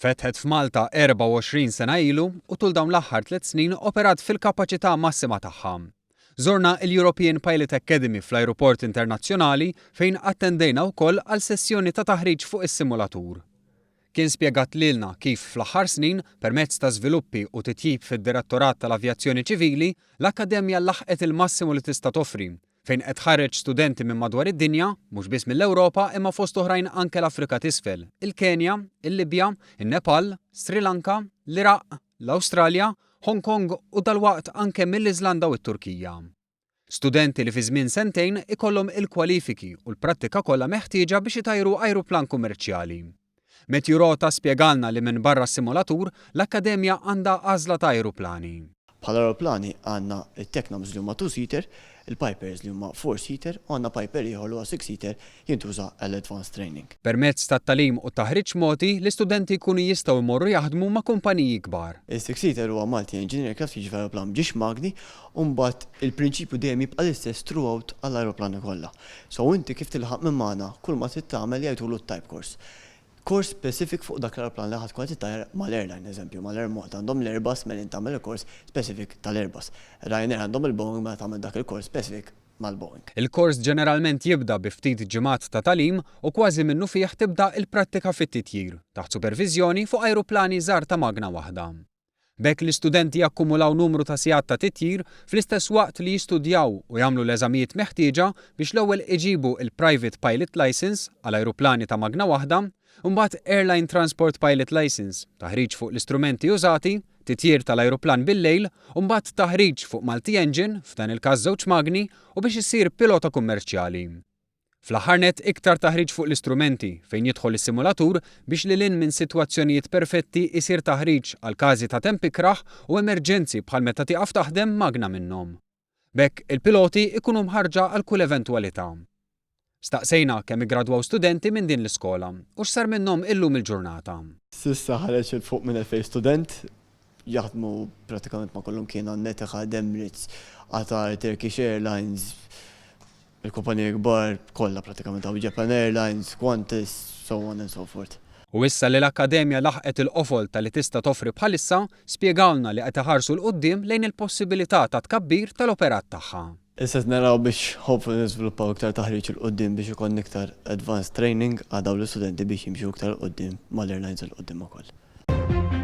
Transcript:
Fetħet f'Malta 24 sena ilu u tul dawn l-aħħar 3 snin operat fil-kapaċità massima tagħha. Żorna l-European Pilot Academy fl-Ajruport Internazzjonali fejn attendejna wkoll għal sessjoni ta' taħriġ fuq is-simulatur. Kien spjegat lilna kif fl-aħħar snin permezz ta' żviluppi u titjib fid-Direttorat tal-Avjazzjoni Ċivili l-Akkademja laħqet il-massimu li tista' toffri fejn qed tħarreġ studenti minn madwar id-dinja, mhux biss mill-Ewropa imma fost oħrajn anke l-Afrika t'isfel, il-Kenja, il-Libja, in-Nepal, Sri Lanka, l-Iraq, l-Awstralja, Hong Kong u dalwaqt anke mill-Iżlanda u t-Turkija. Studenti li fi żmien sentejn ikollhom il-kwalifiki u l-prattika kollha meħtieġa biex itajru ajruplan kummerċjali. Meteorota spjegalna li minn barra s-simulatur l-Akkademja għandha għażla ta' ajruplani. Bħala aeroplani għandna il-Technams li huma 2-seater, il-Pipers li huma 4-seater u għandna Piper ieħor li huwa 6-seater jintuża għall-advanced training. Permezz tat-talim u taħriġ moti l-istudenti jkunu jistgħu jmorru jaħdmu ma' kumpaniji kbar. Il-6-seater huwa Malti Engineer Craft jiġi fl-aeroplan ġiex magni u mbagħad il-prinċipju dejjem jibqa' l-istess throughout għall-aeroplani kollha. So inti kif tilħaq minn magħna kull ma trid tagħmel jgħidulu t-type course. Kors specific fuq dak l-aeroplan li ħadd tkun tittajjar mal-airline, eżempju, mal-Airmont għandhom l-Airbus mela tagħmel il-kors specific tal-Airbus. Ryanair għandhom il-Boeing mela tagħmel dak il-kors specific mal-Boeing. Il-kors ġeneralment jibda bi ftit ġimgħat ta' talim u kważi minnu fih tibda il-prattika fit-titjir taħt supervizjoni fuq ajruplani żgħar ta' magna waħda. Bekk l-istudenti jakkumulaw numru ta' sigħat ta' titjir fl-istess waqt li jistudjaw u jagħmlu l-eżamijiet meħtieġa biex l-ewwel iġibu il-Private Pilot License għal ajruplani ta' magna waħda, mbagħad Airline Transport Pilot License, taħriġ fuq l-istrumenti użati, titjir tal-ajruplan bil-lejl, u mbagħad taħriġ fuq multi-engine, f'dan il-każ żewġ magni, u biex isir pilota kummerċjali. Fl-aħħar nett iktar taħriġ fuq l-istrumenti fejn jidħol is-simulatur biex lilin minn sitwazzjonijiet perfetti isir taħriġ għal każi ta' temp ikraħ u emerġenzi bħal meta tieqaf taħdem magna minnhom. Bekk il-piloti ikunu mħarġa għal kull eventwalità. Staqsejna kemm igradwaw studenti minn din l-iskola u x'sar minnhom illum il-ġurnata. S'issa ħareġ il-fuq minn 2000 student jaħdmu pratikament ma' kollhom kien Etihad, Emirates, Qatar, Turkish Airlines, il-kumpaniji kbar kollha pratikament hawn Japan Airlines, Qantas, so on and so forth. U issa li l-Akkademja laħqet il-qofol tal-li tista' toffri bħalissa spjegawlna li qed iħarsu l-qudiem lejn il-possibilità ta' tkabbir tal-operat tagħha. Issa naraw biex hopefully niżviluppaw iktar taħriġ il-qudiem biex ikun iktar advanced training għadaw l-istudenti biex jimxu iktar qudiem mal-airlines il-qudiem ukoll.